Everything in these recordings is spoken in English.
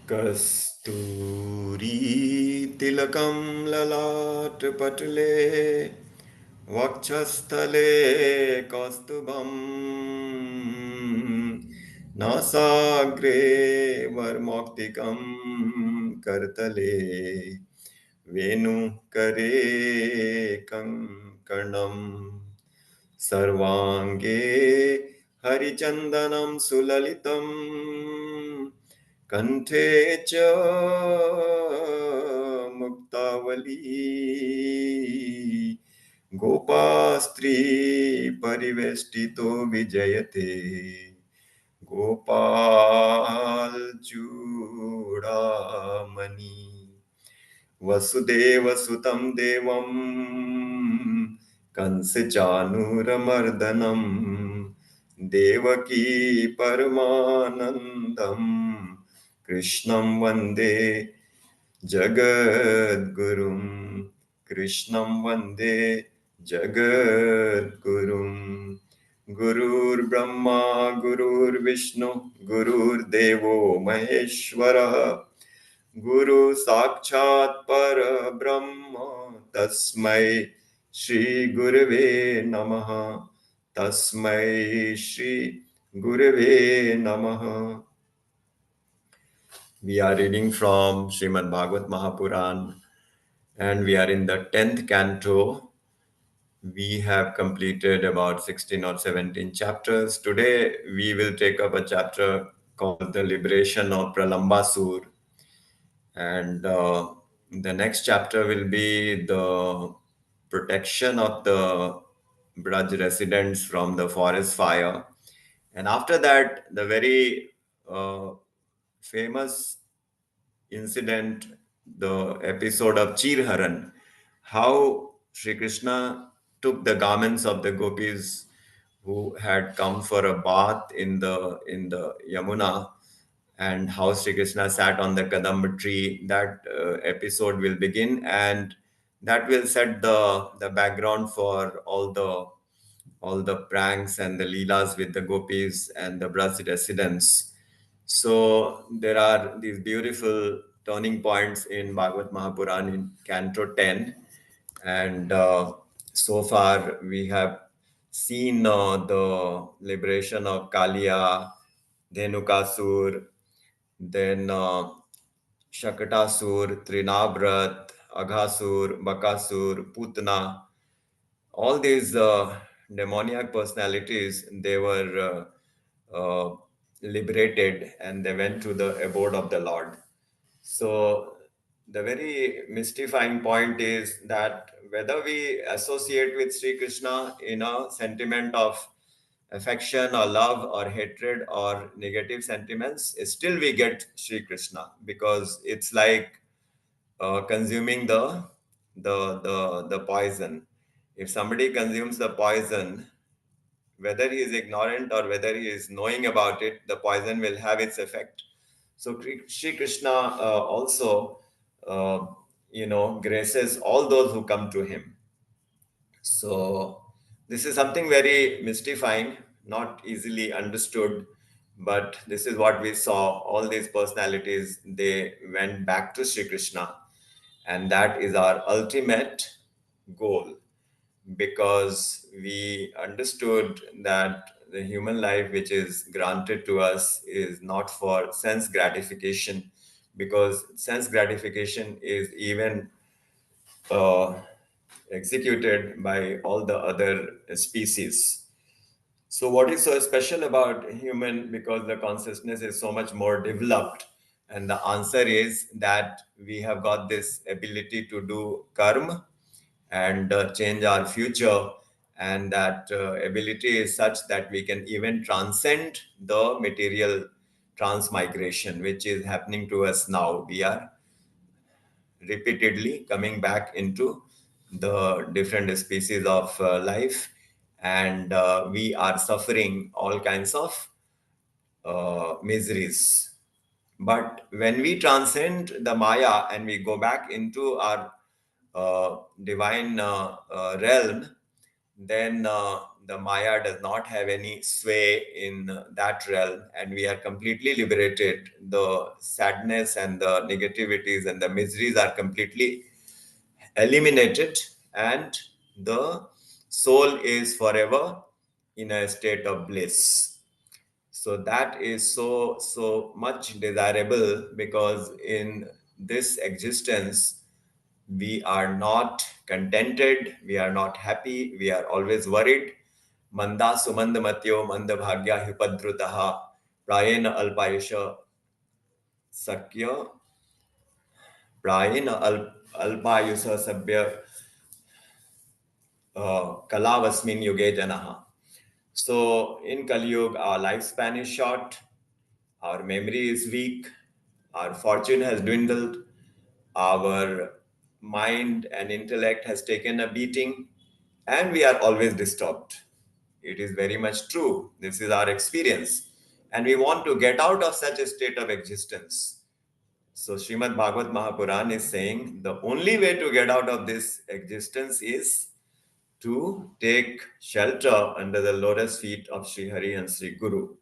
कस्तूरी तिलकं ललाटपटले वक्षस्थले कौस्तुभम् नासाग्रे वर्मौक्तिकं करतले वेणुकरे कङ्कणम् सर्वाङ्गे हरिचन्दनं सुललितम् कण्ठे च मुक्तावली गोपास्त्री परिवेष्टितो विजयते गोपालचूडामणि वसुदेवसुतं देवं कंसचानूरमर्दनं देवकी परमानन्दं कृष्णं वन्दे जगद्गुरुं कृष्णं वन्दे जगद्गुरुं गुरुर्ब्रह्मा गुरुर्विष्णु गुरुर्देवो महेश्वरः गुरु साक्षात् परब्रह्म तस्मै श्री गुरवे नमः तस्मै श्री गुरवे नमः. We are reading from Srimad Bhagwat Mahapuran and we are in the 10th canto. We have completed about 16 or 17 chapters. Today we will take up a chapter called the liberation of Pralambasur. And the next chapter will be the protection of the Braj residents from the forest fire. And after that, the very famous incident, the episode of Chirharan, how Sri Krishna took the garments of the gopis who had come for a bath in the Yamuna, and how Sri Krishna sat on the Kadamba tree. That episode will begin, and that will set the background for all the pranks and the leelas with the gopis and the Braj residents. So there are these beautiful turning points in Bhagavad Mahapuran in Canto 10. And so far we have seen the liberation of Kaliya, Dhenukasur, then Shakatasur, Trinabrat, Aghasur, Bakasur, Putna. All these demoniac personalities, they were liberated and they went to the abode of the Lord. So the very mystifying point is that whether we associate with Sri Krishna in a sentiment of affection or love or hatred or negative sentiments, still we get Sri Krishna, because it's like consuming the poison. If somebody consumes the poison, whether he is ignorant or whether he is knowing about it, the poison will have its effect. So Sri Krishna also, graces all those who come to him. So this is something very mystifying, not easily understood, but this is what we saw. All these personalities, they went back to Sri Krishna, and that is our ultimate goal, because we understood that the human life which is granted to us is not for sense gratification, because sense gratification is even uh, executed by all the other species. So, what is so special about human? Because the consciousness is so much more developed, and the answer is that we have got this ability to do karma and change our future, and that ability is such that we can even transcend the material transmigration, which is happening to us now. We are repeatedly coming back into the different species of life, and we are suffering all kinds of miseries. But when we transcend the Maya and we go back into our divine realm, then the Maya does not have any sway in that realm, and we are completely liberated. The sadness and the negativities and the miseries are completely eliminated, and the soul is forever in a state of bliss. So that is so much desirable, because in this existence we are not contented, we are not happy, we are always worried. Manda sumanda matyo manda bhagya hipadrutaha prayena alpayusha sakya prayena alpayusa sabya kalavasmin yuge janaha. So in Kali Yuga, our lifespan is short, our memory is weak, our fortune has dwindled, our mind and intellect has taken a beating, and we are always disturbed. It is very much true. This is our experience. And we want to get out of such a state of existence. So Srimad Bhagavad Mahapuran is saying the only way to get out of this existence is to take shelter under the lotus feet of Sri Hari and Sri Guru.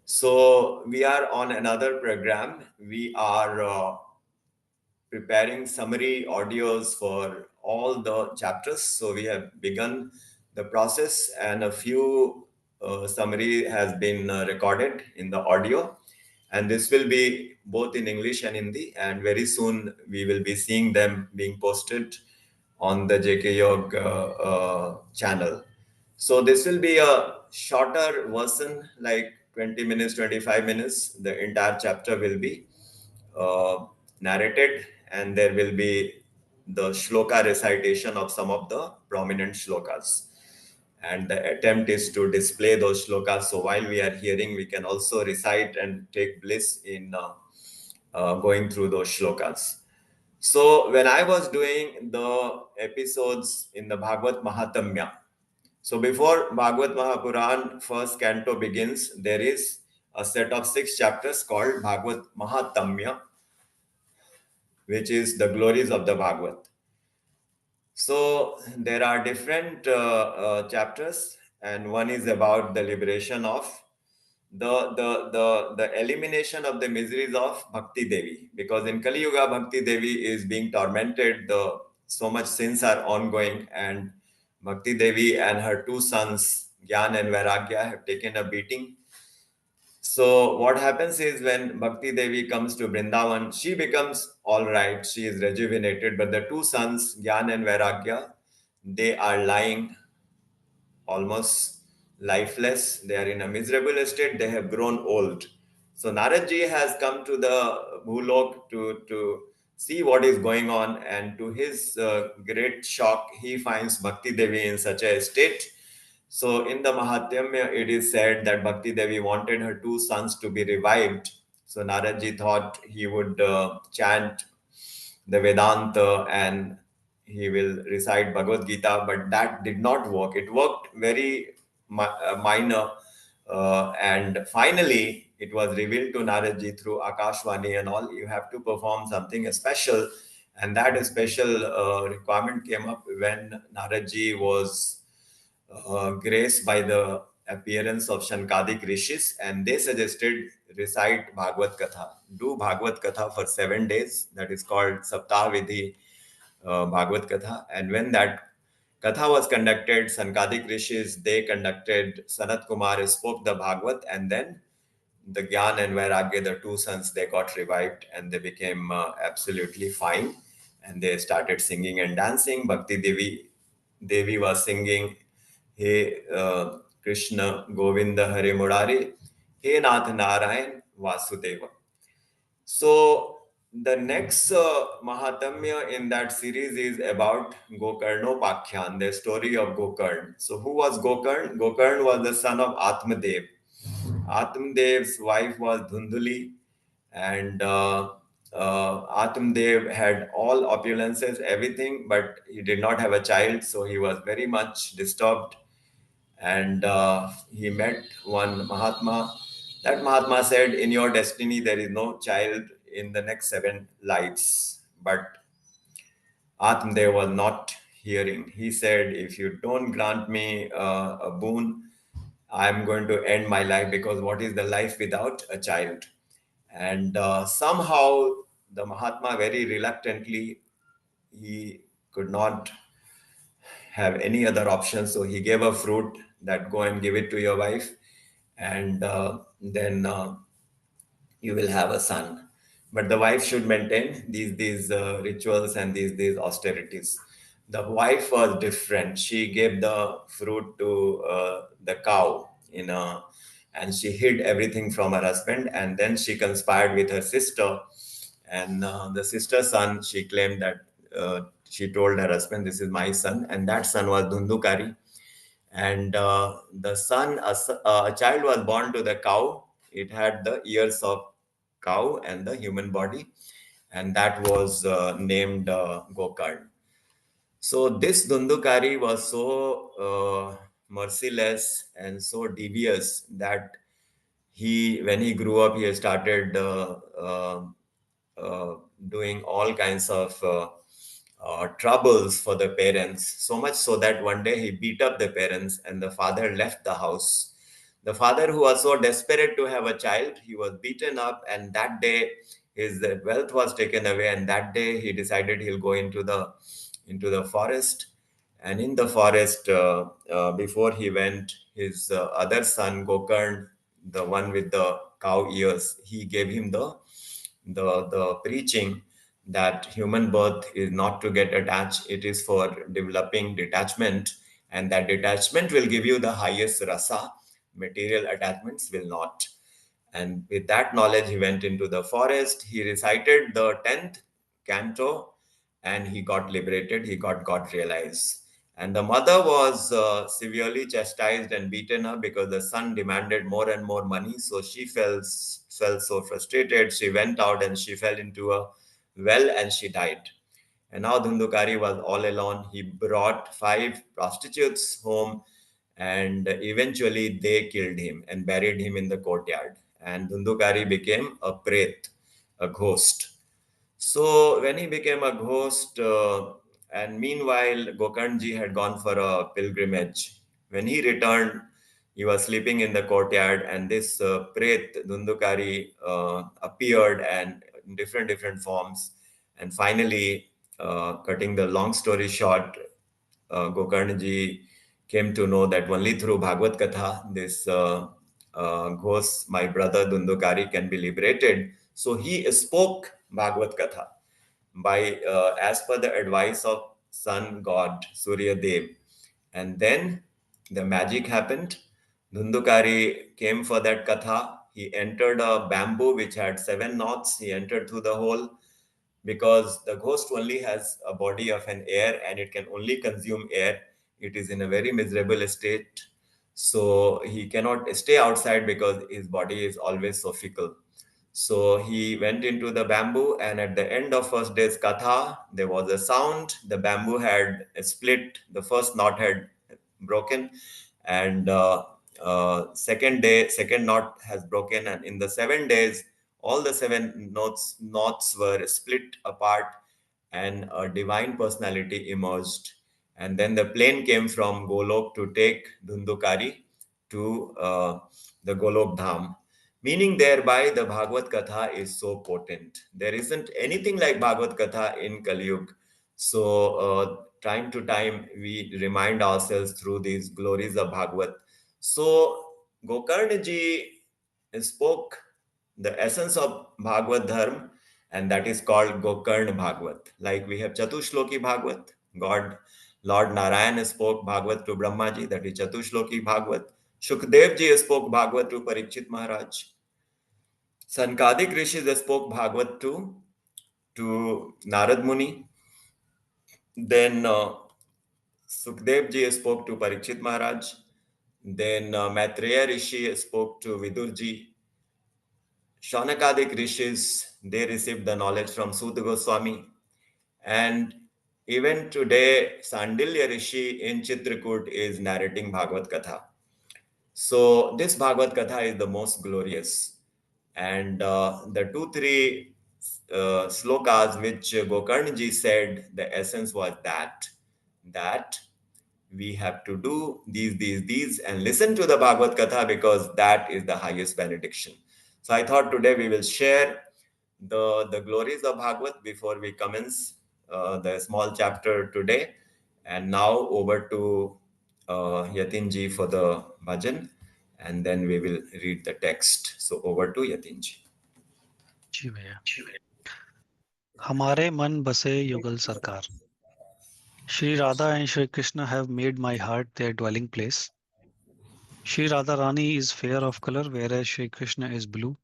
So we are on another program. We are preparing summary audios for all the chapters. So we have begun the process, and a few summary has been recorded in the audio. And this will be both in English and Hindi. And very soon we will be seeing them being posted on the JKYOG channel. So this will be a shorter version, like 20 minutes, 25 minutes. The entire chapter will be narrated, and there will be the shloka recitation of some of the prominent shlokas. And the attempt is to display those shlokas. So while we are hearing, we can also recite and take bliss in going through those shlokas. So when I was doing the episodes in the Bhagavad Mahatamya, so before Bhagavad Mahapuran first canto begins, there is a set of 6 chapters called Bhagavad Mahatamya, which is the glories of the Bhagavad. So there are different chapters, and one is about the liberation of the elimination of the miseries of Bhakti Devi, because in Kali Yuga Bhakti Devi is being tormented. So much sins are ongoing, and Bhakti Devi and her 2 sons Gyan and Vairagya have taken a beating. So what happens is, when Bhakti Devi comes to Vrindavan, she becomes all right, she is rejuvenated, but the 2 sons, Gyan and Vairagya, they are lying almost lifeless. They are in a miserable state. They have grown old. So Naradji has come to the Bhulok to see what is going on, and to his great shock, he finds Bhakti Devi in such a state. So in the Mahatyamya, it is said that Bhakti Devi wanted her 2 sons to be revived. So Naradji thought he would chant the Vedanta and he will recite Bhagavad Gita, but that did not work. It worked very minor. And finally, it was revealed to Naradji through Akashvani and all, you have to perform something special. And that special requirement came up when Naradji was graced by the appearance of Shankadik Rishis, and they suggested recite Bhagavad Katha. Do Bhagavad Katha for 7 days. That is called Saptah Vidhi Bhagavad Katha. And when that Katha was conducted, Sankadik Rishis, they conducted, Sanat Kumar spoke the Bhagavad, and then the Gyan and Vairagya, the 2 sons, they got revived and they became absolutely fine. And they started singing and dancing. Bhakti Devi was singing, He Krishna Govinda Hare Murari, He Nath Narayan Vasudeva. So the next Mahatamya in that series is about Gokarnopakhyan, the story of Gokarn. So who was Gokarn? Gokarn was the son of Atmadev. Atmadev's wife was Dhunduli, and Atmadev had all opulences, everything, but he did not have a child, so he was very much disturbed. And he met one Mahatma. That Mahatma said, in your destiny, there is no child in the next 7 lives. But Atmadev was not hearing. He said, if you don't grant me a boon, I'm going to end my life, because what is the life without a child? And somehow the Mahatma, very reluctantly, he could not have any other option. So he gave a fruit that go and give it to your wife, and then you will have a son. But the wife should maintain these rituals and these austerities. The wife was different. She gave the fruit to the cow, and she hid everything from her husband. And then she conspired with her sister, and the sister's son. She claimed that she told her husband, "This is my son," and that son was Dhundukari. And the son, a child was born to the cow. It had the ears of cow and the human body, and that was named Gokarn. So this Dhundukari was so merciless and so devious that when he grew up, he started doing all kinds of troubles for the parents, so much so that one day he beat up the parents and the father left the house. The father, who was so desperate to have a child, he was beaten up, and that day his wealth was taken away, and that day he decided he'll go into the forest. And in the forest, before he went, his other son Gokarn, the one with the cow ears, he gave him the preaching that human birth is not to get attached, it is for developing detachment, and that detachment will give you the highest rasa, material attachments will not. And with that knowledge, he went into the forest, he recited the 10th canto, and he got liberated, he got God realized. And the mother was severely chastised and beaten up because the son demanded more and more money. So she felt so frustrated. She went out and she fell into a well and she died. And now Dhundukari was all alone. He brought 5 prostitutes home, and eventually they killed him and buried him in the courtyard. And Dhundukari became a pret, a ghost. So when he became a ghost, and meanwhile Gokarnji had gone for a pilgrimage. When he returned, he was sleeping in the courtyard, and this Pret Dhundukari appeared, and in different forms. And finally, cutting the long story short, Gokarnji came to know that only through Bhagavad Katha, this ghost, my brother Dhundukari, can be liberated. So he spoke Bhagavad Katha as per the advice of sun god Surya Dev. And then the magic happened. Dhundukari came for that katha. He entered a bamboo which had 7 knots. He entered through the hole, because the ghost only has a body of an air and it can only consume air. It is in a very miserable state. So he cannot stay outside because his body is always so fickle. So he went into the bamboo, and at the end of first day's katha, there was a sound. The bamboo had split. The first knot had broken, and second knot has broken. And in the 7 days, all the 7 knots were split apart, and a divine personality emerged. And then the plane came from Golok to take Dhundukari to the Golok Dham. Meaning thereby, the Bhagavad Katha is so potent. There isn't anything like Bhagavad Katha in Kali Yuga. So, time to time, we remind ourselves through these glories of Bhagavad. So, Gokarnaji spoke the essence of Bhagavad Dharma, and that is called Gokarna Bhagavat. Like we have Chatushloki Bhagavat, Lord Narayan spoke Bhagavat to Brahmaji, that is Chatushloki Bhagavat. Shukdev ji spoke Bhagavat to Parikshit Maharaj. Sankadik Rishis spoke Bhagavat to Narad Muni. Then Sukdev ji spoke to Parikshit Maharaj. Then Maitreya Rishi spoke to Vidur ji. Shaunakadik Rishis, they received the knowledge from Suta Goswami. And even today, Sandilya Rishi in Chitrakoot is narrating Bhagavad Katha. So this Bhagavad Katha is the most glorious. And the 2-3 slokas which Gokarnaji said, the essence was that that we have to do these, and listen to the Bhagavad Katha, because that is the highest benediction. So I thought today we will share the glories of Bhagavad before we commence the small chapter today. And now over to Yatinji for the bhajan, and then we will read the text. So over to Yatinji. जी भैया। हमारे मन बसे युगल सरकार। Shri Radha and Shri Krishna have made my heart their dwelling place. Shri Radha Rani is fair of color, whereas Shri Krishna is blue.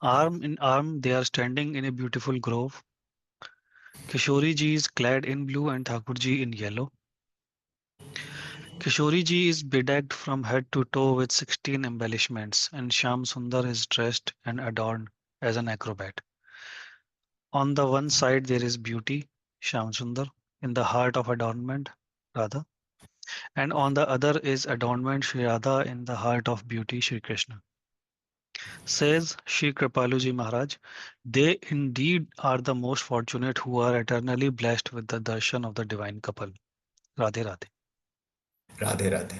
Arm in arm, they are standing in a beautiful grove. Kishori ji is clad in blue and Thakur ji in yellow. Kishori ji is bedecked from head to toe with 16 embellishments, and Shyam Sundar is dressed and adorned as an acrobat. On the one side, there is beauty, Shyam Sundar, in the heart of adornment, Radha. And on the other is adornment, Sri Radha, in the heart of beauty, Shri Krishna. Says Shri Kripaluji Maharaj, they indeed are the most fortunate who are eternally blessed with the darshan of the divine couple. Radhe Radhe. Radhe Radhe.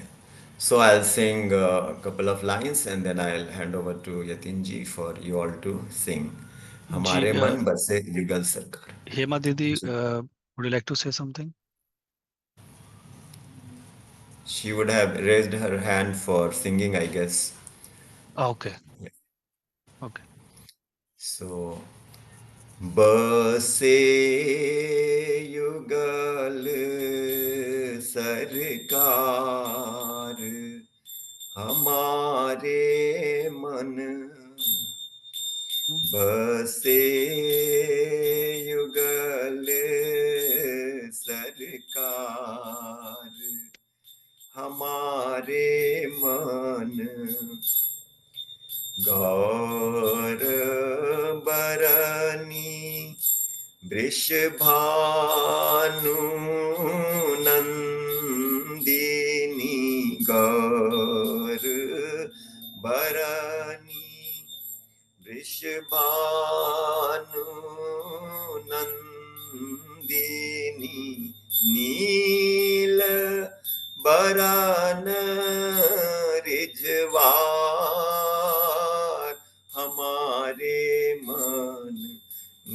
So I'll sing a couple of lines and then I'll hand over to Yatinji for you all to sing. जी हमारे मन बसे युगल सरकार. Hema Didi, would you like to say something? She would have raised her hand for singing, I guess. Okay, Yeah. okay. So, बसे युगल सरकार हमारे मन बसे युगल सरकार हमारे मन गौर बरनी वृषभानु नंदिनी गौर बरनी वृषभानु नंदिनी नील बरन रिजवार हमारे मन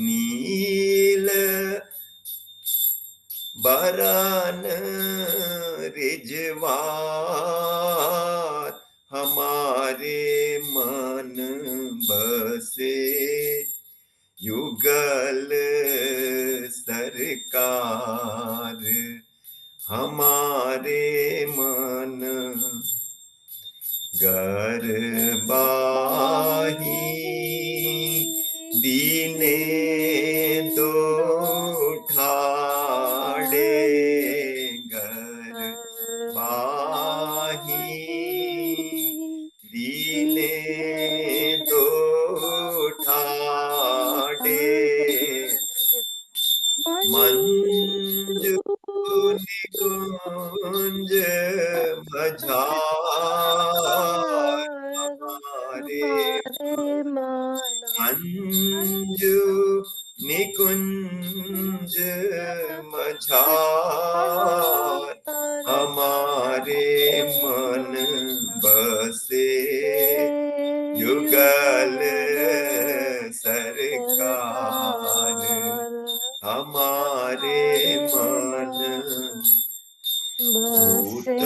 नील बरन रिजवार हमारे मन बसे युगल सरकार हमारे मन गरबाही दीने दो ठाड़े गरबाही दीने दो ठाड़े मंजू निकुंज मझार हमारे मंजू निकुंज मझार हमारे मन बसे युगल सरकार हमारे मन ऊत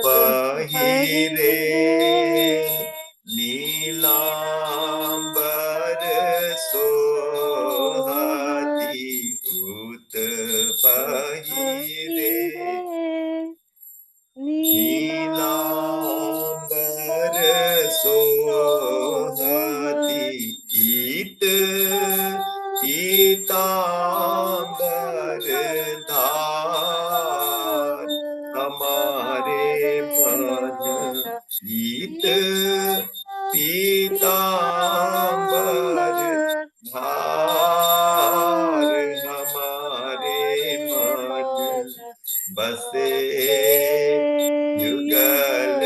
पहिरे नीलांबर सोहती ऊत पहिरे नीलांबर सोहती ईत पीतांबर धार हमारे मन ईत पीतांबर धार हमारे मन बसे युगल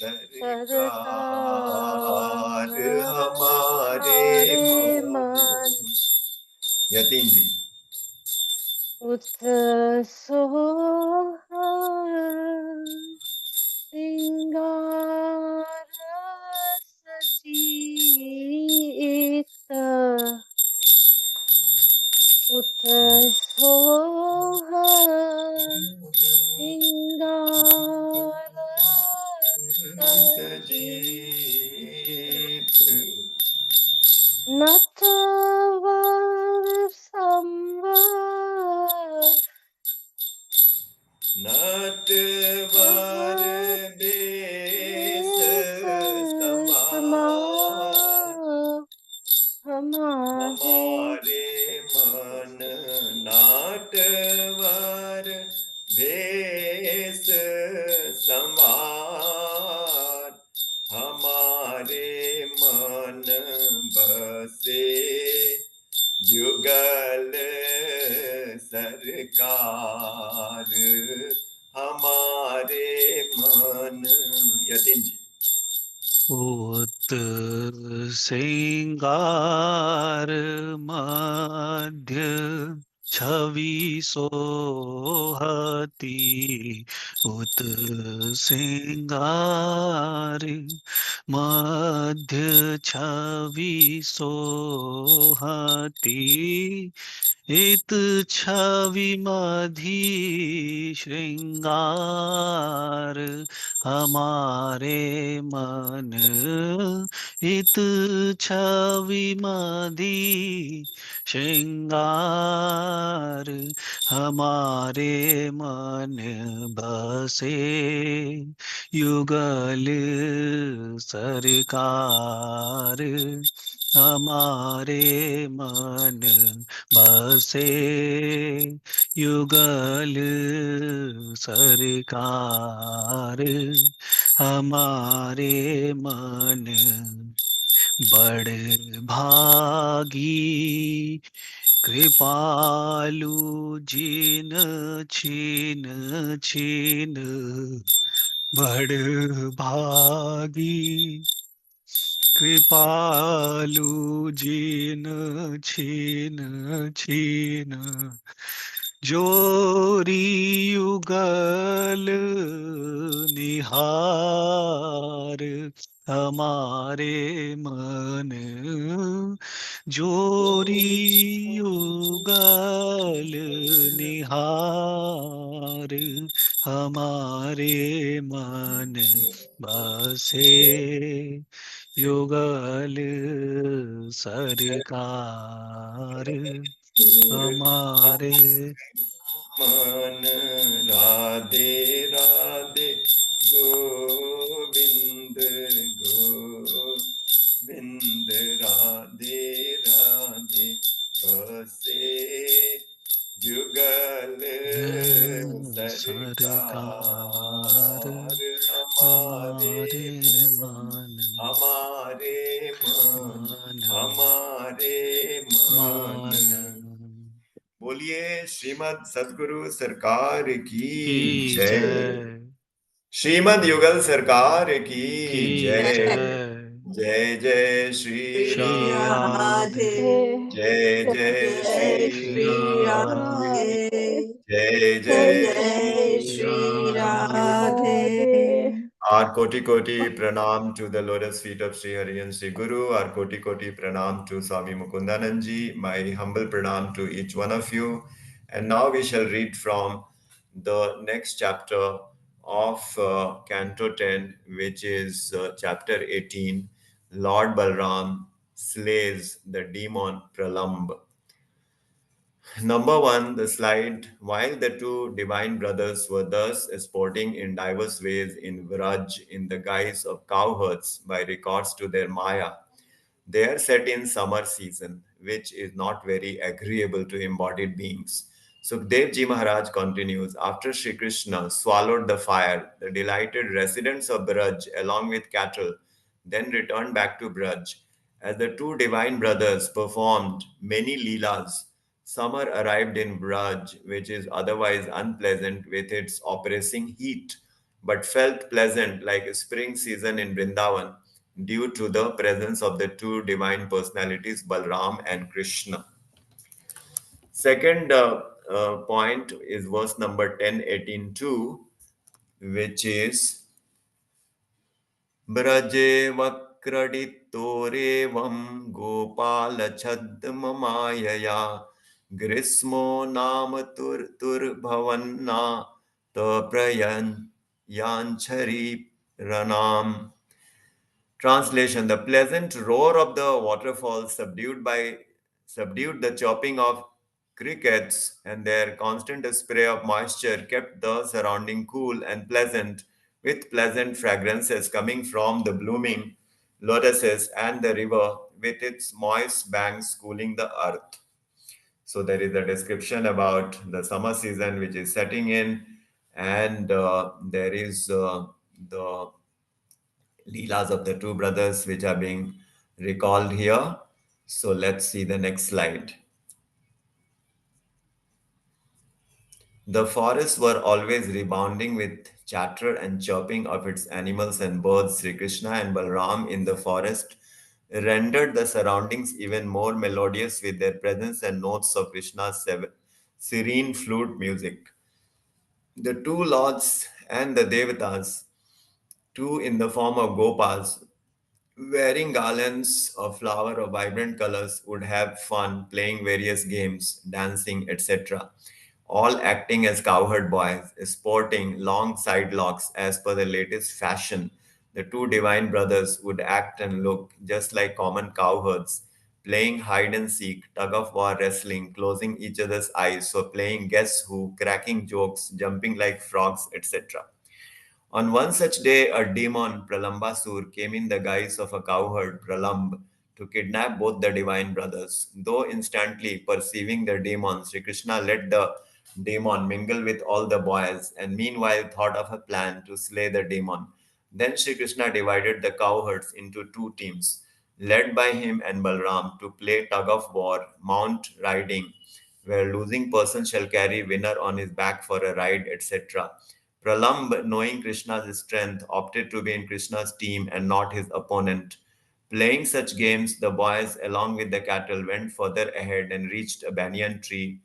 सरकार हमारे मन. यतीन जी. uttasoha singarasachita uttasoha singarasachita natavar Natwar base समान हमारे हमारे मन नाटवर भेष संवार हमारे मन बसे जुगल सरकार हमारे मन यतीन जी उत सिंगार मध्य छवि सोहती उत सिंगार मध्य छवि सोहती इत छवि मधि श्रृंगार हमारे मन इत छवि मधि श्रृंगार हमारे मन बसे युगल सरकार हमारे मन बसे युगल सरकार हमारे मन बड़ भागी कृपालु जिन छिन छिन बड़ भागी कृपालु जिन छिन छिन जोरी युगल निहार हमारे मन जोरी युगल निहार हमारे मन बसे युगल सरकार हमारे मन राधे राधे गोविंद गोविंद राधे राधे बसे जुगल सरकार सरकार हमारे मन हमारे मन मन हमारे मन मन बोलिए श्रीमद सदगुरु सरकार की की जय जय श्रीमद युगल सरकार की की जय जय जय जय श्री श्री Shri राधे राधे Radhe, जय जय Jai Shri Shri Shri Radhe Radhe Radhe, जय जय जय Jai Shri Shri Shri Radhe Radhe Radhe. Our koti koti pranam to the lotus feet of Sri Hari and Sri Guru. Our koti koti pranam to Swami Mukundananji. My humble pranam to each one of you. And now we shall read from the next chapter of Canto 10, which is chapter 18. Lord Balram slays the demon Pralamb. Number one, the slide. While the two divine brothers were thus sporting in diverse ways in Vraj in the guise of cowherds by recourse to their Maya, they are set in summer season, which is not very agreeable to embodied beings. Sukdev Ji Maharaj continues, after Sri Krishna swallowed the fire, the delighted residents of Braj, along with cattle, then returned back to Braj. As the two divine brothers performed many leelas, summer arrived in Braj, which is otherwise unpleasant with its oppressing heat, but felt pleasant like a spring season in Vrindavan due to the presence of the two divine personalities, Balram and Krishna. Second, point is verse number 10:18-2, which is Braje vakraditorevam gopala chadmamayaya grismo nama turbhavanna taprayan yanchari ranam. Translation: the pleasant roar of the waterfall subdued the chopping of crickets, and their constant spray of moisture kept the surrounding cool and pleasant, with pleasant fragrances coming from the blooming lotuses and the river with its moist banks cooling the earth. So there is a description about the summer season which is setting in, and there is the Leelas of the two brothers which are being recalled here. So let's see the next slide. The forests were always rebounding with chatter and chirping of its animals and birds. Sri Krishna and Balram in the forest rendered the surroundings even more melodious with their presence and notes of Krishna's serene flute music. The two lords and the devatas, two in the form of gopas, wearing garlands of flower of vibrant colors, would have fun playing various games, dancing, etc., all acting as cowherd boys, sporting long side locks as per the latest fashion. The two divine brothers would act and look just like common cowherds, playing hide and seek, tug of war, wrestling, closing each other's eyes, so playing guess who, cracking jokes, jumping like frogs, etc. On one such day, a demon, Pralambasur, came in the guise of a cowherd, Pralamb, to kidnap both the divine brothers. Though instantly perceiving the demon, Sri Krishna let the demon mingle with all the boys and meanwhile thought of a plan to slay the demon. Then Sri Krishna divided the cowherds into two teams, led by him and Balram, to play tug of war, mount riding, where losing person shall carry winner on his back for a ride, etc. Pralamb, knowing Krishna's strength, opted to be in Krishna's team and not his opponent. Playing such games, the boys, along with the cattle, went further ahead and reached a banyan tree,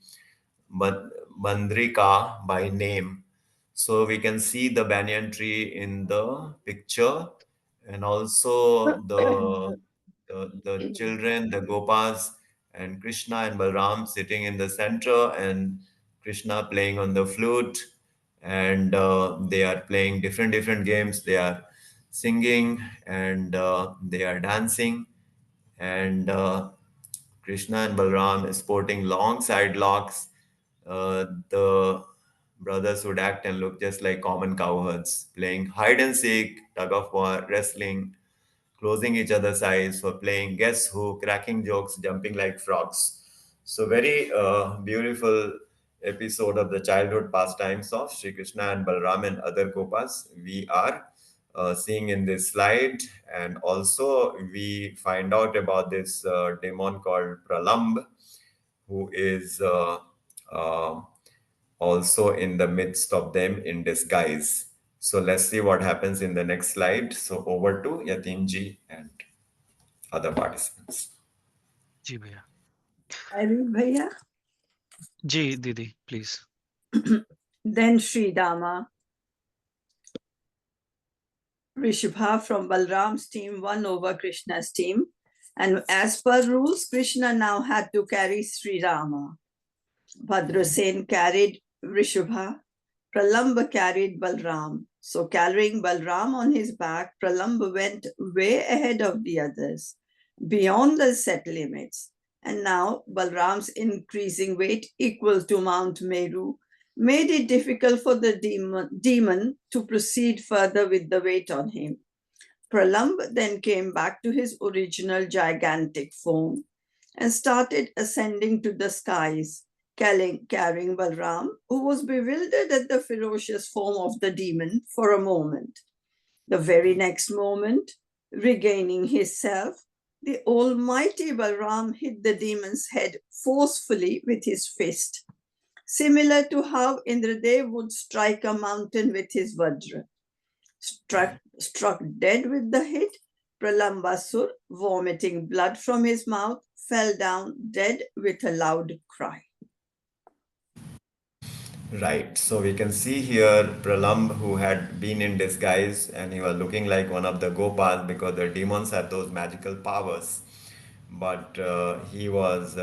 Bandrika by name. So we can see the banyan tree in the picture, and also the children, the gopas, and Krishna and Balram sitting in the center, and Krishna playing on the flute, and they are playing different games. They are singing and they are dancing, and Krishna and Balram is sporting long side locks. The brothers would act and look just like common cowherds, playing hide and seek, tug of war, wrestling, closing each other's eyes, for playing guess who, cracking jokes, jumping like frogs. So very beautiful episode of the childhood pastimes of Sri Krishna and Balram and other gopas we are seeing in this slide. And also we find out about this demon called Pralamb, who is uh, also in the midst of them in disguise. So let's see what happens in the next slide. So over to Yatinji and other participants. जी भैया. I read, Bhaiya. जी दीदी, please. Then Sri Dama, Rishabha from Balram's team won over Krishna's team. And as per rules, Krishna now had to carry Sri Rama. Bhadrasen carried Rishabha. Pralamb carried Balram. So carrying Balram on his back, Pralamb went way ahead of the others, beyond the set limits. And now Balram's increasing weight, equal to Mount Meru, made it difficult for the demon to proceed further with the weight on him. Pralamb then came back to his original gigantic form and started ascending to the skies, carrying Balram, who was bewildered at the ferocious form of the demon for a moment. The very next moment, regaining his self, the almighty Balram hit the demon's head forcefully with his fist, similar to how Indradev would strike a mountain with his vajra. Struck dead with the hit, Pralambasur, vomiting blood from his mouth, fell down dead with a loud cry. Right. So we can see here Pralamb, who had been in disguise and he was looking like one of the Gopas because the demons had those magical powers. But he was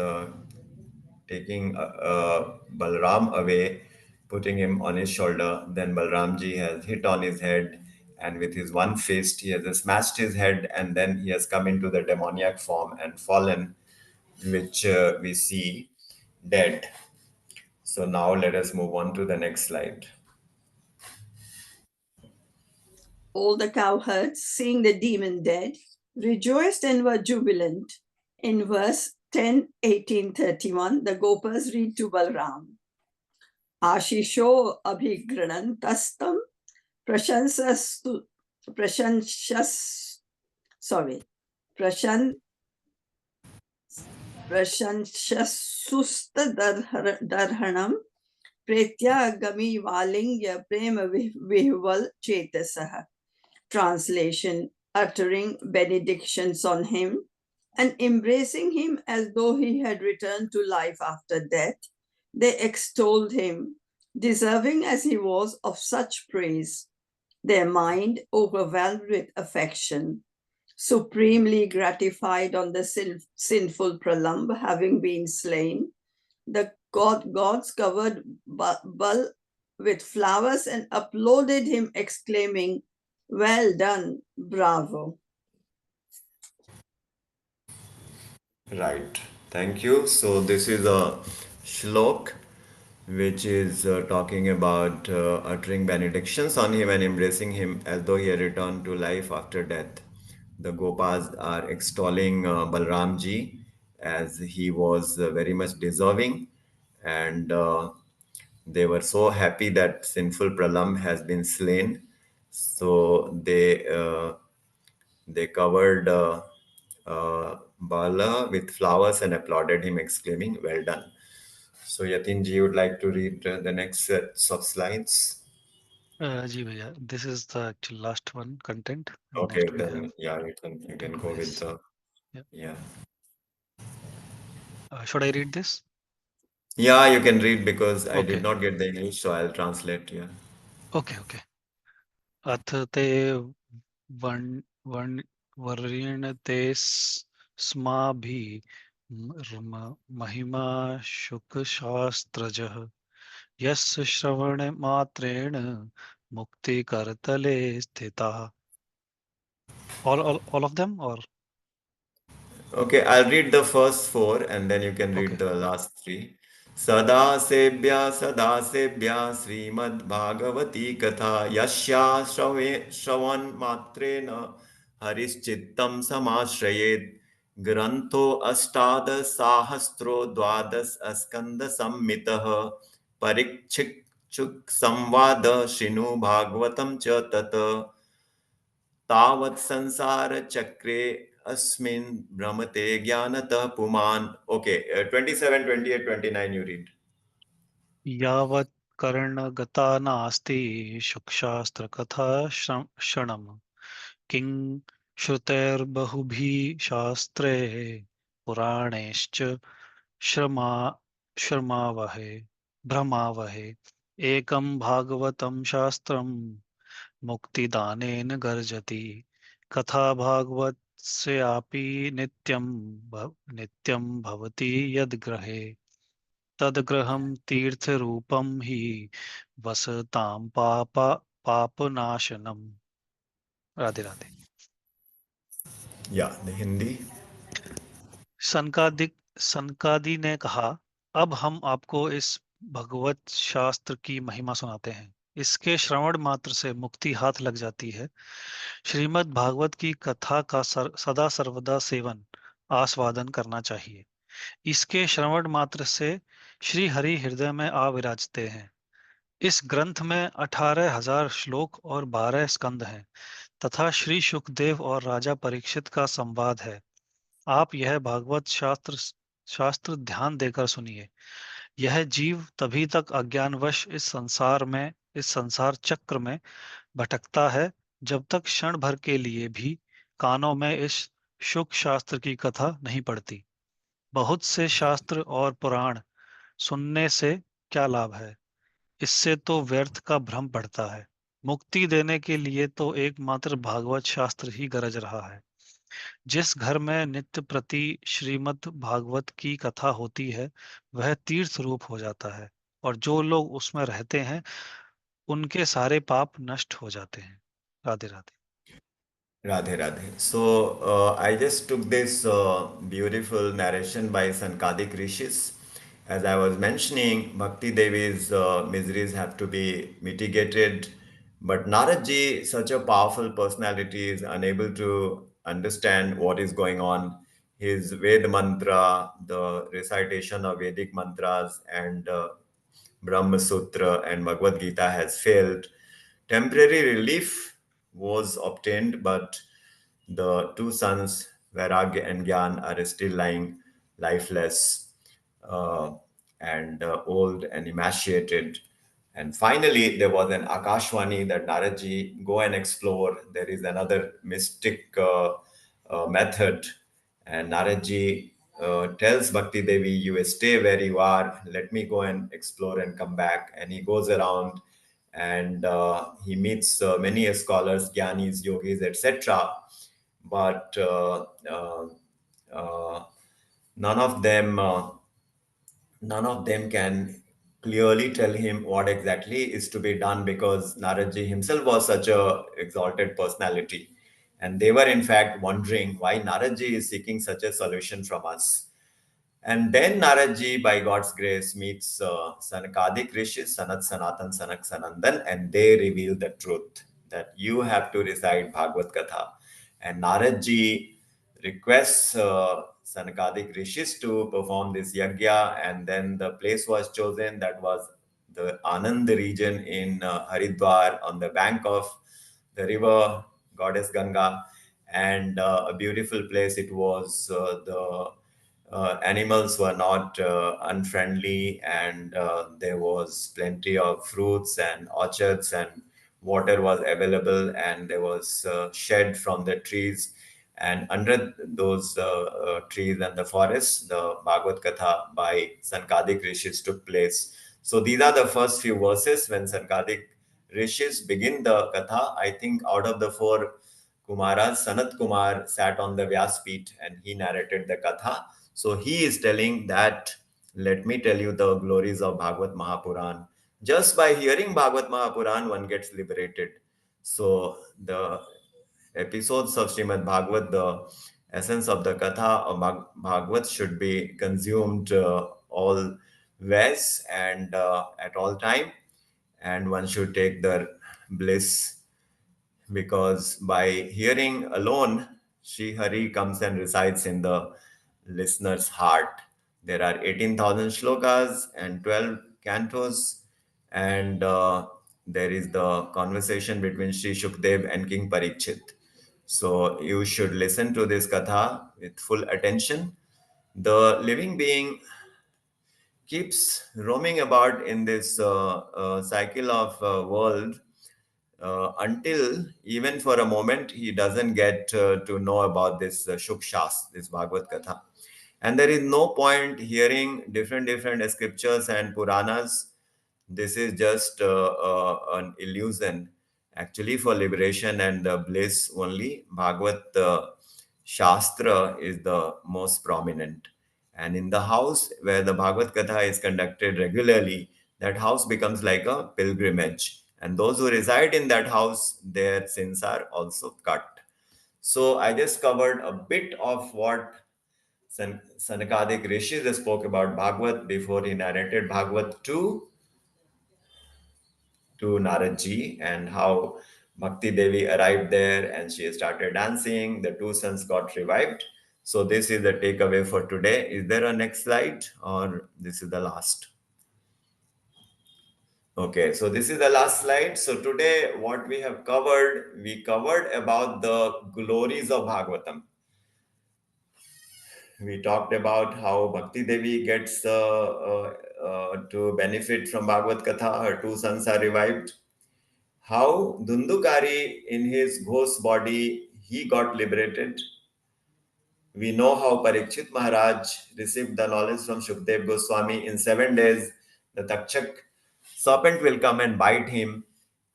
taking Balram away, putting him on his shoulder. Then Balramji has hit on his head, and with his one fist, he has smashed his head, and then he has come into the demoniac form and fallen, which we see dead. So now let us move on to the next slide. All the cowherds, seeing the demon dead, rejoiced and were jubilant. In verse 10, 18, 31, the Gopas read to Balram. Ashisho abhigranantastam prashansastu prashanshas sorry prashan prashanshasusta darhanam pretya gami valingya prema vihval chetasaha. Translation: uttering benedictions on him and embracing him as though he had returned to life after death, they extolled him, deserving as he was of such praise, their mind overwhelmed with affection, supremely gratified on the sinful Pralamb having been slain. The gods covered Bal with flowers and applauded him, exclaiming, "Well done, bravo." Right. Thank you. So this is a shlok which is talking about uttering benedictions on him and embracing him as though he had returned to life after death. The Gopas are extolling Balramji as he was very much deserving, and they were so happy that sinful Pralam has been slain. So they covered Bala with flowers and applauded him, exclaiming, "Well done." So, Yatinji, you would like to read the next sets of slides? Ji bhaiya, this is the actual last one content, and Okay, next we have then yeah, you can go with takeaways. the Yeah. yeah. Should I read this? Yeah, you can read because I did Okay. not get the English, so I'll translate. Yeah. Okay. Okay. अथ ते one one वर्ण्यते स्माभिः महिमा शुकशास्त्रजः यस्य श्रवणमात्रेण मुक्तिकरतले स्थिताः. All of them, or Okay, I'll read the first four and then you can read okay. the last three. सदा सेभ्या श्रीमद् भागवती कथा यस्या श्रवण मात्रेण हरिश्चित्तं समाश्रयेत् ग्रन्थो अष्टादशाहस्रो द्वादश स्कन्द संमितः परीक्षिक्षुक् संवाद शृणु भागवतं च तत् तावत् संसार चक्रे अस्मिन् भ्रमते ज्ञानतः पुमान्. Okay, 27, 28, 29 you read. यावत् कर्णगता नास्ति शुकशास्त्रकथा क्षणम् किं श्रुतैर्बहुभिः शास्त्रैः पुराणैश्च श्रमा श्रमावहे भ्रमावहे एकं भागवतं शास्त्रं मुक्तिदानेन गर्जति कथा भागवतस्यापि नित्यं भवति यद्गृहे तद्गृहं तीर्थरूपं हि वसतां पापनाशनम्. Radhe Radhe. Yeah, the Hindi. सनकादि ने कहा, अब हम आपको इस भगवत शास्त्र की महिमा सुनाते हैं. इसके श्रवण मात्र से मुक्ति हाथ लग जाती है. श्रीमद् भागवत की कथा का सदा सर्वदा सेवन आस्वादन करना चाहिए. इसके श्रवण मात्र से श्री हरि हृदय में आ विराजते हैं. इस ग्रंथ में 18,000 श्लोक और 12 स्कंद हैं तथा श्री शुकदेव और राजा परीक्षित का संवाद है. आप यह भागवत शास्त्र ध्यान देकर सुनिए. यह जीव तभी तक अज्ञानवश इस संसार चक्र में भटकता है जब तक क्षण भर के लिए भी कानों में इस शुक शास्त्र की कथा नहीं पड़ती. बहुत से शास्त्र और पुराण सुनने से क्या लाभ है. इससे तो व्यर्थ का भ्रम पड़ता है। मुक्ति देने के लिए तो एकमात्र भागवत शास्त्र ही गरज रहा है। जिस घर में नित्य प्रति श्रीमद् भागवत की कथा होती है वह तीर्थ रूप हो जाता है, और जो लोग उसमें रहते हैं उनके सारे पाप नष्ट हो जाते हैं। Radhe Radhe. Radhe Radhe. So I just took this beautiful narration by Sankadik Rishis. As I was mentioning, Bhakti Devi's miseries have to be mitigated, but Naradji, such a powerful personality, is unable to understand what is going on. His Ved mantra, the recitation of Vedic mantras, and Brahma Sutra and Bhagavad Gita has failed. Temporary relief was obtained, but the two sons, Vairagya and Gyan, are still lying lifeless uh, and old and emaciated. And finally, there was an Akashwani that Naradji, go and explore. There is another mystic method. And Naradji tells Bhakti Devi, you stay where you are, let me go and explore and come back. And he goes around and he meets many scholars, Gyanis, yogis, etc. But uh, none of them none of them can clearly tell him what exactly is to be done, because Naradji himself was such a exalted personality. And they were in fact wondering why Naradji is seeking such a solution from us. And then Naradji, by God's grace, meets Sanakadik Rishi, Sanat Sanatan, Sanak Sanandan, and they reveal the truth that you have to recite Bhagavad Katha. And Naradji requests Sanakadik Rishis to perform this yagya, and then the place was chosen. That was the Anand region in Haridwar on the bank of the river goddess Ganga, and a beautiful place it was. The animals were not unfriendly, and there was plenty of fruits and orchards, and water was available, and there was shed from the trees, and under those trees and the forests, the Bhagavad Katha by Sankadik Rishis took place. So these are the first few verses when Sankadik Rishis begin the Katha. I think out of the four Kumaras, Sanat Kumar sat on the Vyaspeeth and he narrated the Katha. So he is telling that, let me tell you the glories of Bhagavad Mahapuran. Just by hearing Bhagavad Mahapuran, one gets liberated. So the episodes of Srimad Bhagavat, the essence of the Katha of Bhagavat should be consumed always and at all time. And one should take the bliss, because by hearing alone, Sri Hari comes and resides in the listener's heart. There are 18,000 shlokas and 12 cantos, and there is the conversation between Sri Shukdev and King Parikshit. So you should listen to this katha with full attention. The living being keeps roaming about in this cycle of world until even for a moment he doesn't get to know about this Shukshas, this Bhagavad Katha. And there is no point hearing different scriptures and Puranas. This is just an illusion. Actually, for liberation and bliss only, Bhagavad Shastra is the most prominent. And in the house where the Bhagavad Katha is conducted regularly, that house becomes like a pilgrimage. And those who reside in that house, their sins are also cut. So I just covered a bit of what Sanakadik Rishi spoke about Bhagavad before he narrated Bhagavad to Naradji, and how Bhakti Devi arrived there and she started dancing. The two sons got revived. So this is the takeaway for today. Is there a next slide, or this is the last? Okay, so this is the last slide. So today what we have covered, we covered about the glories of Bhagavatam. We talked about how Bhakti Devi gets to benefit from Bhagavad Katha. Her two sons are revived. How Dundukari in his ghost body, he got liberated. We know how Parikshit Maharaj received the knowledge from Shukdev Goswami in 7 days. The Takshak serpent will come and bite him.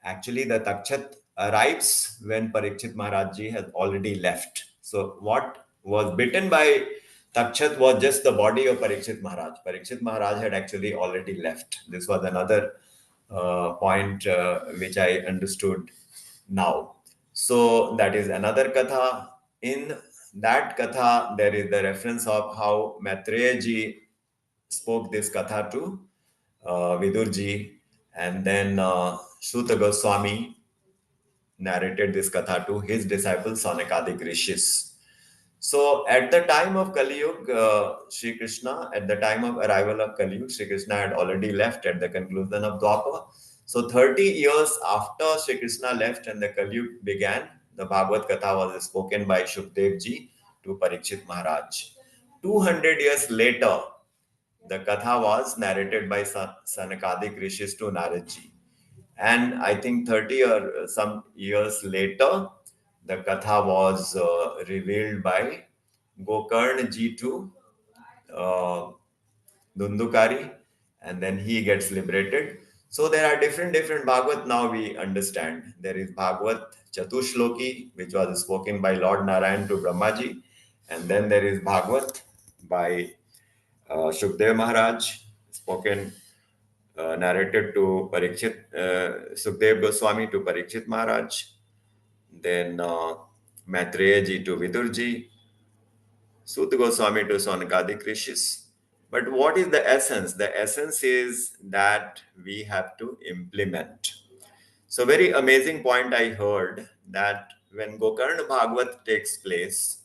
Actually, the Takshat arrives when Parikshit Maharaj Ji has already left. So what was bitten by Takshat was just the body of Parikshit Maharaj. Parikshit Maharaj had actually already left. This was another point which I understood now. So that is another katha. In that katha, there is the reference of how Maitreya Ji spoke this katha to Vidurji, and then Suta Goswami narrated this katha to his disciple Sanakadik Rishis. So at the time of Kali Yuga, Sri Krishna, at the time of arrival of Kali Yuga, Sri Krishna had already left at the conclusion of Dwapara. So 30 years after Sri Krishna left and the Kali Yuga began, the Bhagavad Katha was spoken by Shukdev Ji to Parikshit Maharaj. 200 years later, the Katha was narrated by Sanakadik Rishis to Narad Ji. And I think 30 or some years later, the Katha was revealed by Gokarna Ji to uh, Dundukari, and then he gets liberated. So there are different Bhagavat now we understand. There is Bhagwat Chatushloki, which was spoken by Lord Narayan to Brahmaji, and then there is Bhagwat by Shukdev Maharaj, spoken narrated to Parikshit, Sukdev Goswami to Parikshit Maharaj, then Maitreya Ji to Vidurji, Suta Goswami to Sanakadik Rishis. But what is the essence? The essence is that we have to implement. So very amazing point I heard that when Gokarna Bhagavat takes place,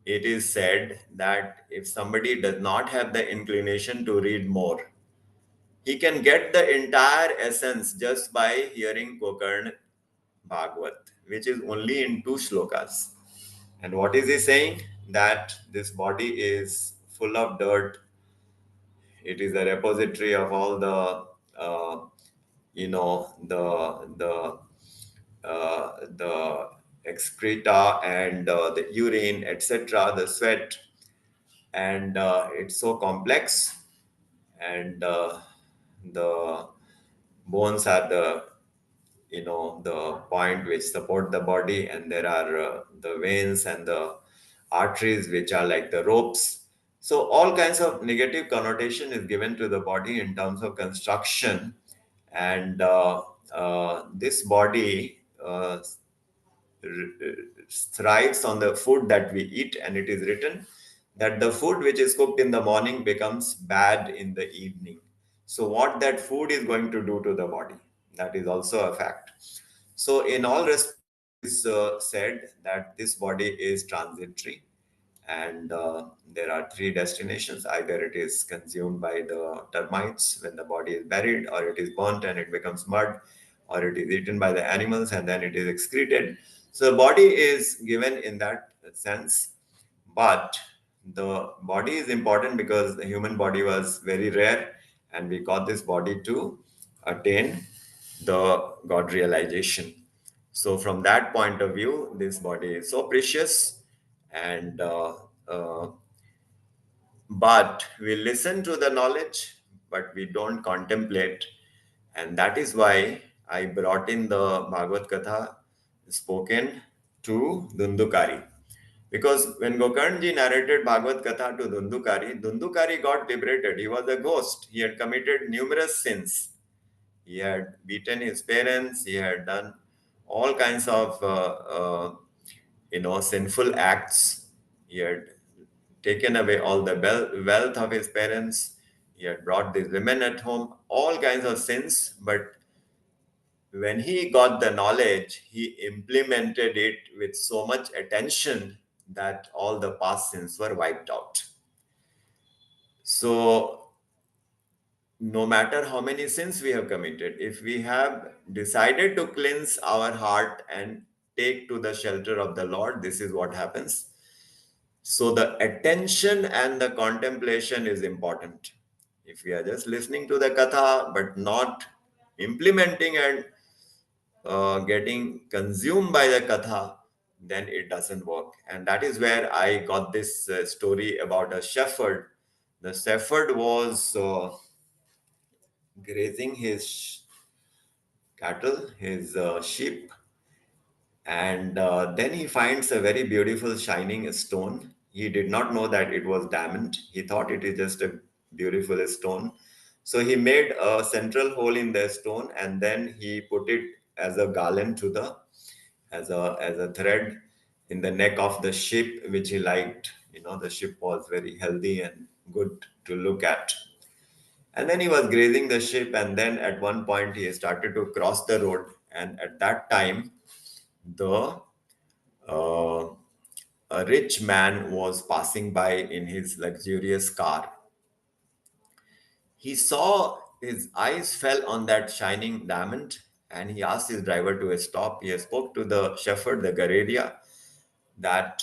it is said that if somebody does not have the inclination to read more, he can get the entire essence just by hearing Gokarna Bhagavat, which is only in 2 shlokas. And what is he saying? That this body is full of dirt. It is a repository of all the, the excreta and the urine, etc., the sweat, and it's so complex. And the bones are the point which support the body, and there are the veins and the arteries which are like the ropes. So all kinds of negative connotation is given to the body in terms of construction, and this body thrives on the food that we eat, and it is written that the food which is cooked in the morning becomes bad in the evening. So what that food is going to do to the body, that is also a fact. So in all respects, it is said that this body is transitory, and there are 3 destinations. Either it is consumed by the termites when the body is buried, or it is burnt and it becomes mud, or it is eaten by the animals and then it is excreted. So the body is given in that sense. But the body is important because the human body was very rare, and we got this body to attain the God realization. So from that point of view, this body is so precious, and uh, but we listen to the knowledge, but we don't contemplate. And that is why I brought in the Bhagavad Katha spoken to Dundukari. Because when Gokarnji narrated Bhagavad Katha to Dundukari, Dundukari got liberated. He was a ghost. He had committed numerous sins. He had beaten his parents. He had done all kinds of sinful acts. He had taken away all the wealth of his parents. He had brought these women at home, all kinds of sins. But when he got the knowledge, he implemented it with so much attention that all the past sins were wiped out. So no matter how many sins we have committed, if we have decided to cleanse our heart and take to the shelter of the Lord, this is what happens. So the attention and the contemplation is important. If we are just listening to the katha but not implementing and getting consumed by the katha, then it doesn't work. And that is where I got this story about a shepherd. The shepherd was grazing his cattle, his sheep, and then he finds a very beautiful shining stone. He did not know that it was diamond. He thought it is just a beautiful stone. So he made a central hole in the stone, and then he put it as a garland to the as a thread in the neck of the sheep, which he liked. You know, the sheep was very healthy and good to look at. And then he was grazing the sheep, and then at one point he started to cross the road. And at that time, the uh, a rich man was passing by in his luxurious car. He saw, his eyes fell on that shining diamond, and he asked his driver to stop. He spoke to the shepherd, the Garedia, that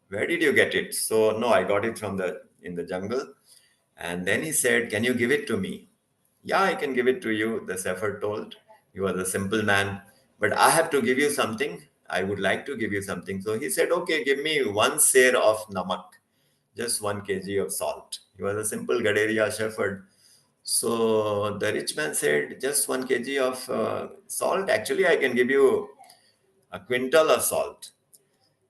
where did you get it? So no, I got it from the in the jungle. And then he said, can you give it to me? Yeah, I can give it to you, the shepherd told. He was a simple man, but I have to give you something. I would like to give you something. So he said, okay, give me one seer of namak, just 1 kg of salt. He was a simple Gaderia shepherd. So the rich man said, just 1 kg of salt. Actually, I can give you a quintal of salt.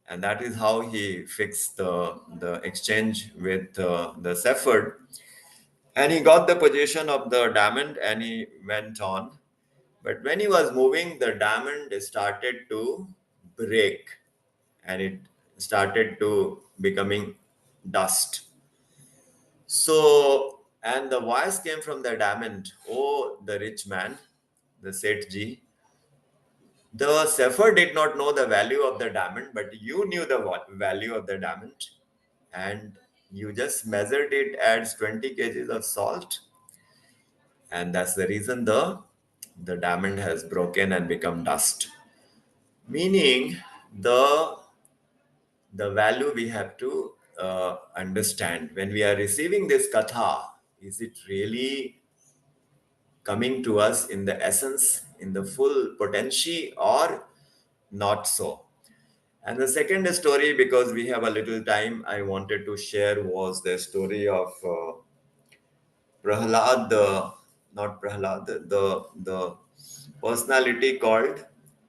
And that is how he fixed the exchange with the shepherd. And he got the possession of the diamond and he went on. But when he was moving, the diamond started to break and it started to becoming dust. So, and the voice came from the diamond, oh, the rich man, the Sethji, the shepherd did not know the value of the diamond, but you knew the value of the diamond, and you just measured it as 20 kgs of salt, and that's the reason the diamond has broken and become dust. Meaning, the value we have to understand when we are receiving this katha. Is it really coming to us in the essence, in the full potential, or not so? And the second story, because we have a little time, I wanted to share was the story of Prahlad, not Prahlad, the personality called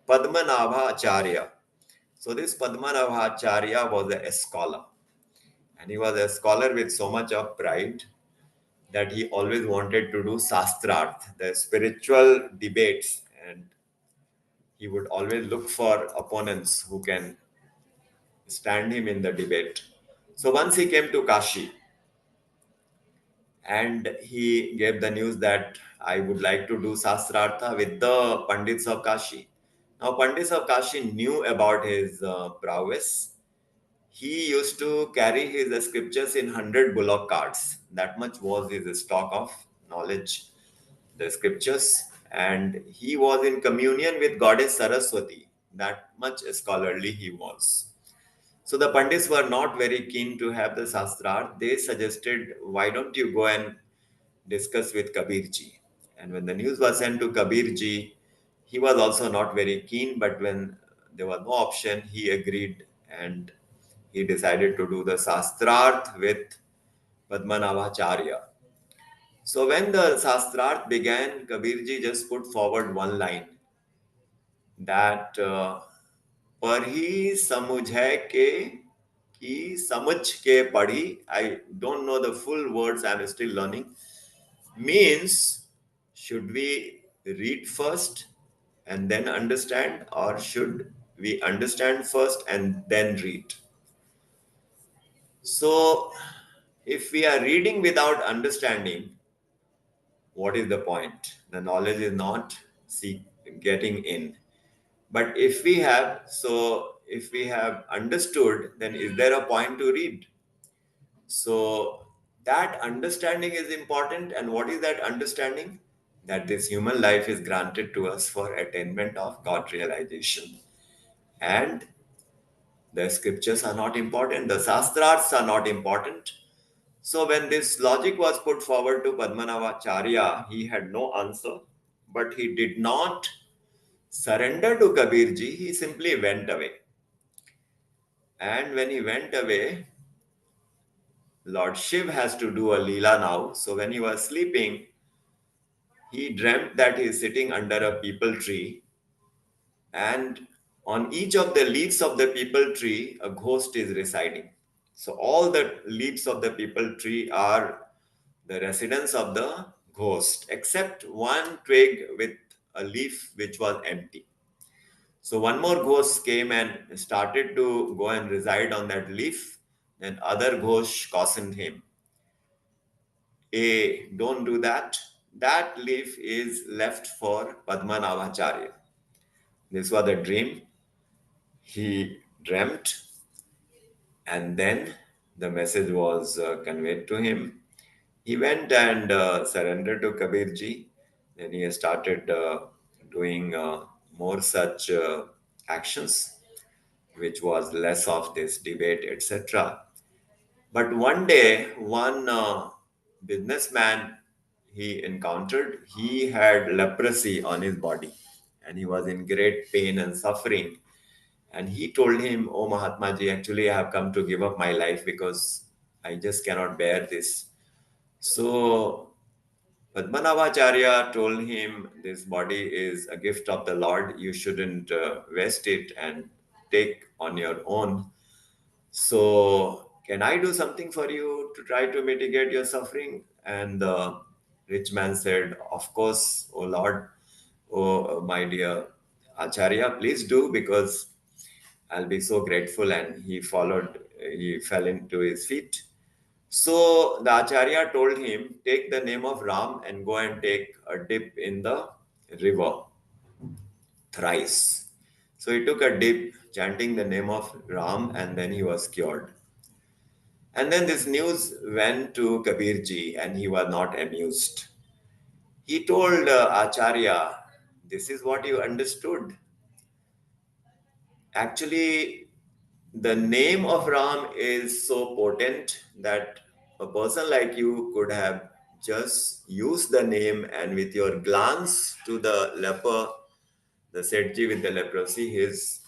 Padmanabha Acharya. So this Padmanabha Acharya was a scholar, and he was a scholar with so much of pride that he always wanted to do sastrarth, the spiritual debates, and he would always look for opponents who can stand him in the debate. So once he came to Kashi and he gave the news that I would like to do sastrartha with the Pandits of Kashi. Now, Pandits of Kashi knew about his prowess. He used to carry his scriptures in 100 bullock carts. That much was his stock of knowledge, the scriptures. And he was in communion with Goddess Saraswati. That much scholarly he was. So the Pandits were not very keen to have the Shastrar. They suggested, why don't you go and discuss with Kabirji? And when the news was sent to Kabirji, he was also not very keen, but when there was no option, he agreed and he decided to do the Shastrarth with Padmanabhacharya. So when the Shastrarth began, Kabirji just put forward one line that पढ़ी समझै के कि समझ के पढ़ी. I don't know the full words, I'm still learning. Means, should we read first and then understand, or should we understand first and then read? So, if we are reading without understanding, what is the point? The knowledge is not getting in. But if we have, so if we have understood, then is there a point to read? So that understanding is important. And what is that understanding? That this human life is granted to us for attainment of God realization. And the scriptures are not important, the Shastras are not important. So when this logic was put forward to Padmanabhacharya, he had no answer, but he did not surrender to Kabirji, he simply went away. And when he went away, Lord Shiv has to do a Leela now. So when he was sleeping, he dreamt that he is sitting under a peepal tree, and on each of the leaves of the peepal tree, a ghost is residing. So all the leaves of the peepal tree are the residence of the ghost, except one twig with a leaf which was empty. So one more ghost came and started to go and reside on that leaf. Then other ghost cautioned him, "Hey, don't do that. That leaf is left for Padmanabhacharya." This was a dream he dreamt, and then the message was conveyed to him. He went and surrendered to Kabirji. Then he started doing more such actions, which was less of this debate, etc. But one day, one businessman he encountered, he had leprosy on his body, and he was in great pain and suffering. And he told him, "Oh, Mahatma Ji, actually, I have come to give up my life because I just cannot bear this." So Padmanabhacharya told him, "This body is a gift of the Lord. You shouldn't waste it and take on your own. So, can I do something for you to try to mitigate your suffering?" And the rich man said, "Of course, oh Lord, oh my dear Acharya, please do, because I'll be so grateful." And he fell into his feet. So the Acharya told him, "Take the name of Ram and go and take a dip in the river thrice." So he took a dip, chanting the name of Ram, and then he was cured. And then this news went to Kabirji, and he was not amused. He told Acharya, "This is what you understood. Actually, the name of Ram is so potent that a person like you could have just used the name, and with your glance to the leper, the Setji with the leprosy, his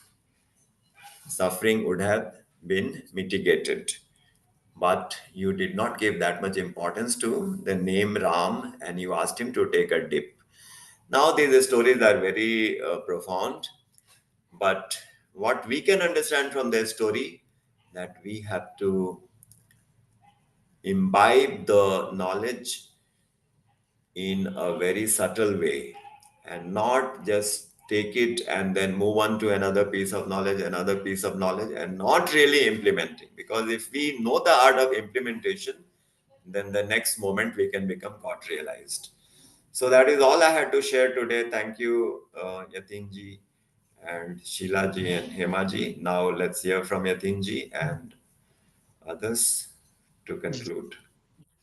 suffering would have been mitigated. But you did not give that much importance to the name Ram, and you asked him to take a dip." Now, these stories are very profound, but what we can understand from their story, that we have to imbibe the knowledge in a very subtle way and not just take it and then move on to another piece of knowledge, another piece of knowledge, and not really implementing. Because if we know the art of implementation, then the next moment we can become God realized. So that is all I had to share today. Thank you, Yatinji and Sheilaji and Hemaji. Now let's hear from Yatinji and others to conclude.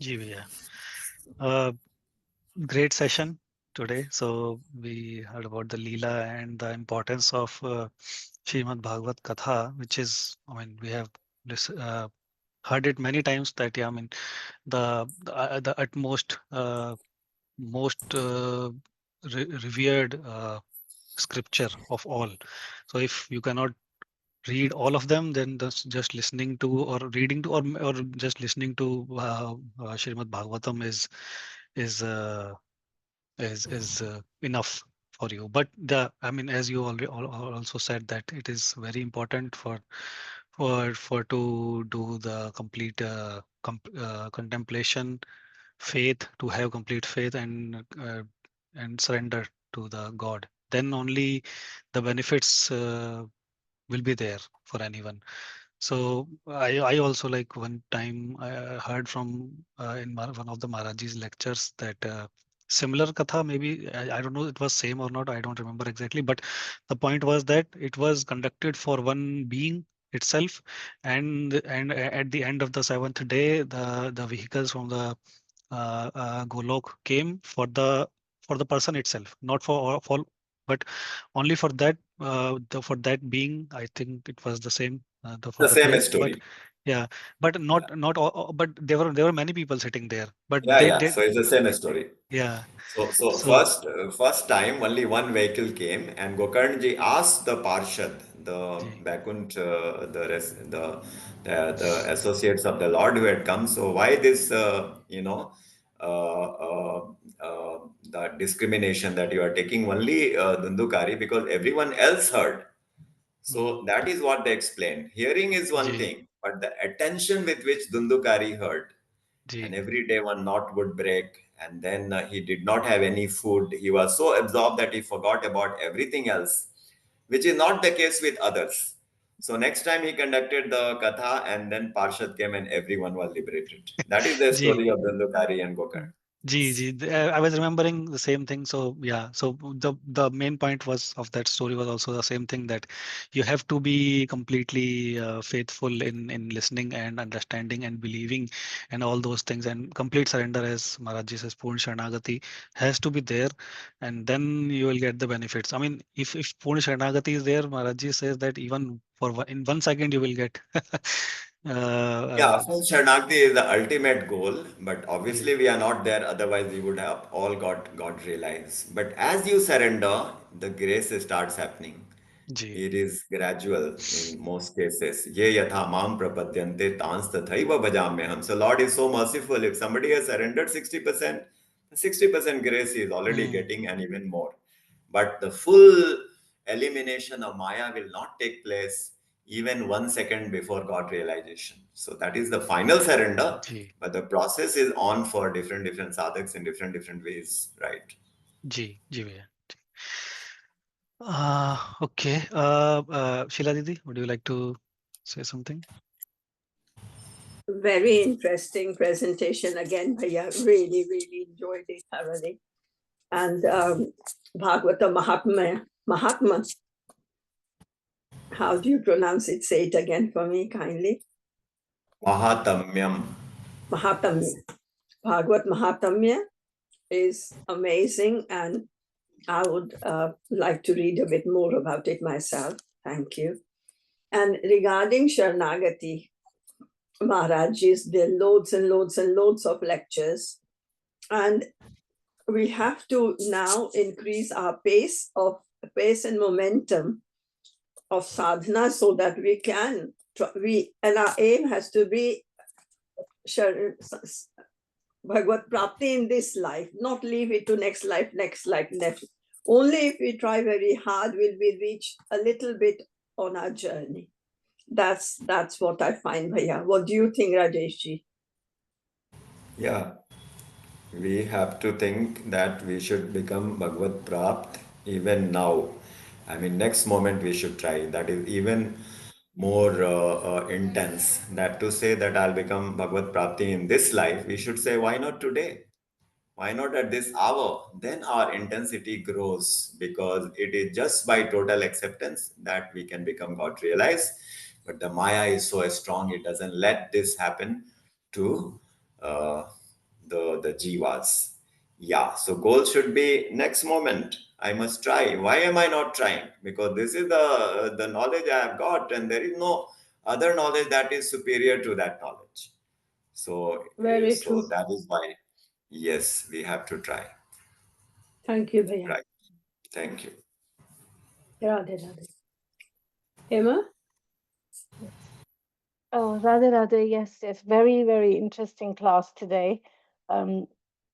जी भैया. Uh, Great session today. So we heard about the Leela and the importance of Srimad Bhagavat Katha, which is, I mean, we have heard it many times that, yeah, I mean, the utmost, most revered scripture of all. So if you cannot read all of them, then just listening to or reading to or just listening to Srimad Bhagavatam is uh, is enough for you. But I mean, as you already also said, that it is very important for to do the complete contemplation, faith, to have complete faith and surrender to the God. Then only the benefits will be there for anyone. So I also, like, one time I heard from in one of the Maharaji's lectures that similar katha, maybe I don't know it was same or not, I don't remember exactly, but the point was that it was conducted for one being itself, and at the end of the seventh day, the vehicles from the Golok came for the person itself, not for but only for that for that being. I think it was the same for The the same place, but story. yeah, but Yeah. not all, but there were many people sitting there, but Yeah, they yeah. did, So it's the same story. yeah. So So first time only one vehicle came, and Gokarnji asked the Parshad, the ji, Vaikunt, the associates of the Lord who had come. So why this uh, uh, the discrimination that you are taking only Dundukari because everyone else heard. So that is what they explained. Hearing is one Ji, thing, but the attention with which Dundukari heard, and ji, every day one knot would break, and then he did not have any food. He was so absorbed that he forgot about everything else, which is not the case with others. So next time he conducted the Katha, and then Parshad came and everyone was liberated. That is the ji. story of Dundukari and Gokar. Yes. I was remembering the same thing. So yeah, so the main point was of that story was also the same thing, that you have to be completely faithful in listening and understanding and believing and all those things, and complete surrender, as Maharaj ji says, Purna Sharanagati has to be there, and then you will get the benefits. I mean, if Purna Sharanagati is there, Maharaj ji says that even in 1 second you will get. Yeah, uh, of course, Sharanagati is the ultimate goal, but ji, obviously we are not there. Otherwise, we would have all got realized. But as you surrender, the grace starts happening. ji, It is gradual in most cases. Ye yatha mam prapadyante tans tathaiva bhajamyaham. So Lord is so merciful. If somebody has surrendered 60%, 60% grace he is already Hmm. getting, and even more. But the full elimination of Maya will not take place even 1 second before God realization. So that is the final surrender. Ji, But the process is on for different sadhaks in different ways, right? ji, भैया. Okay. Sheila Didi, would you like to say something? Very interesting presentation again, Bhaiya. Really, really enjoyed it thoroughly. And Bhagavata Mahatma, how do you pronounce it? Say it again for me, kindly. Mahatamyam. Mahatamya. Bhagavad Mahatamya is amazing, and I would like to read a bit more about it myself. Thank you. And regarding Sharanagati, Maharajis, there are loads and loads and loads of lectures. And we have to now increase our pace and momentum of sadhana so that we can, and our aim has to be Bhagavad Prapti in this life, not leave it to next life, next life, next. Only if we try very hard will we reach a little bit on our journey. That's what I find, Bhaiya. What do you think, Rajesh? Yeah, we have to think that we should become Bhagavad Prapt even now. I mean, next moment we should try. That is even more intense. That to say that I'll become Bhagavad Prapti in this life, we should say, why not today? Why not at this hour? Then our intensity grows because it is just by total acceptance that we can become God realized. But the Maya is so strong, it doesn't let this happen to uh, the jivas. Yeah, so goal should be next moment. I must try. Why am I not trying? Because this is the knowledge I have got, and there is no other knowledge that is superior to that knowledge. So, Very so true. that is why, yes, we have to try. Thank you, Bhaiya. Right. Thank you. Radhe Radhe. Emma? Oh, Radhe Radhe, yes, very, very interesting class today.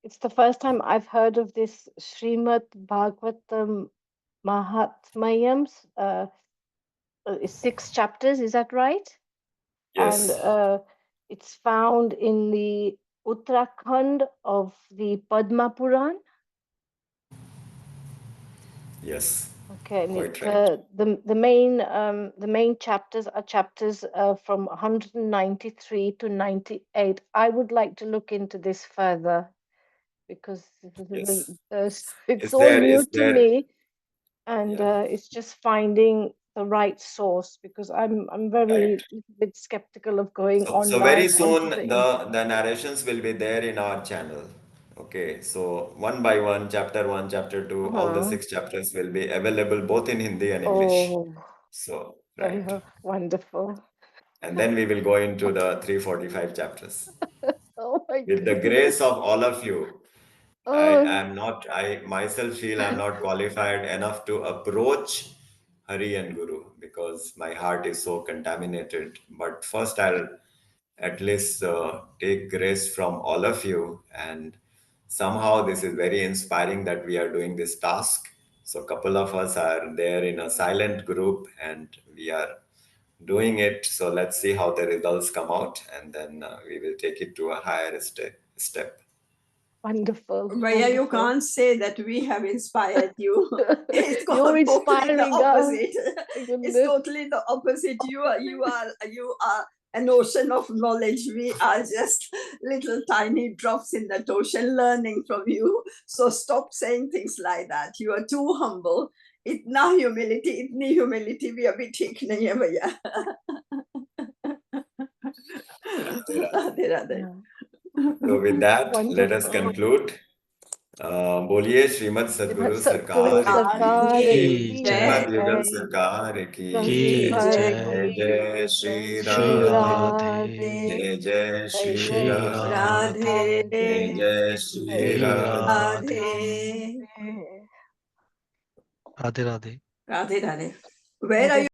It's the first time I've heard of this Srimad Bhagavatam Mahatmayams, 6 chapters, is that right? And Yes. it's found in the Uttarakhand of the Padma Puran. Yes. Okay, and Quite right. the main chapters are chapters from 193 to 98. I would like to look into this further because Yes. it's Is all there, new is to there, me, and yeah, it's just finding the right source because I'm right. very bit skeptical of going So very online onto soon the internet. the narrations will be there in our channel. Okay, so one by one, chapter one, chapter two, all the Uh-huh. 6 chapters will be available both in Hindi and English. Oh, So, very right. wonderful. And then we will go into the 345 chapters. Oh my With the grace goodness. of all of you, Oh, I myself feel I'm not qualified enough to approach Hari and Guru because my heart is so contaminated. But first, I'll at least take grace from all of you and somehow this is very inspiring that we are doing this task. So a couple of us are there in a silent group and we are doing it. So let's see how the results come out, and then we will take it to a higher step. Wonderful. Bhaiya, you wonderful. can't say that we have inspired you. It's You're totally the inspiring us. opposite. My It's goodness. totally the opposite. You are an ocean of knowledge. We are just little tiny drops in that ocean learning from you. So stop saying things like that. You are too humble. Itni humility we abhi theek nahi hai bhaiya. Radhe Radhe. Yeah. So with that, let us Wonderful. conclude. बोलिए श्रीमद सद्गुरु सद्गुरु सरकार सरकार की, की श्रीमद युगल जय। सरकार की संतन जय की श्री श्री राधे, राधे, जय श्री जय राधे, राधे, जय Shri Radhe. Radhe. Radhe. Radhe Radhe. Radhe Radhe. Where are you?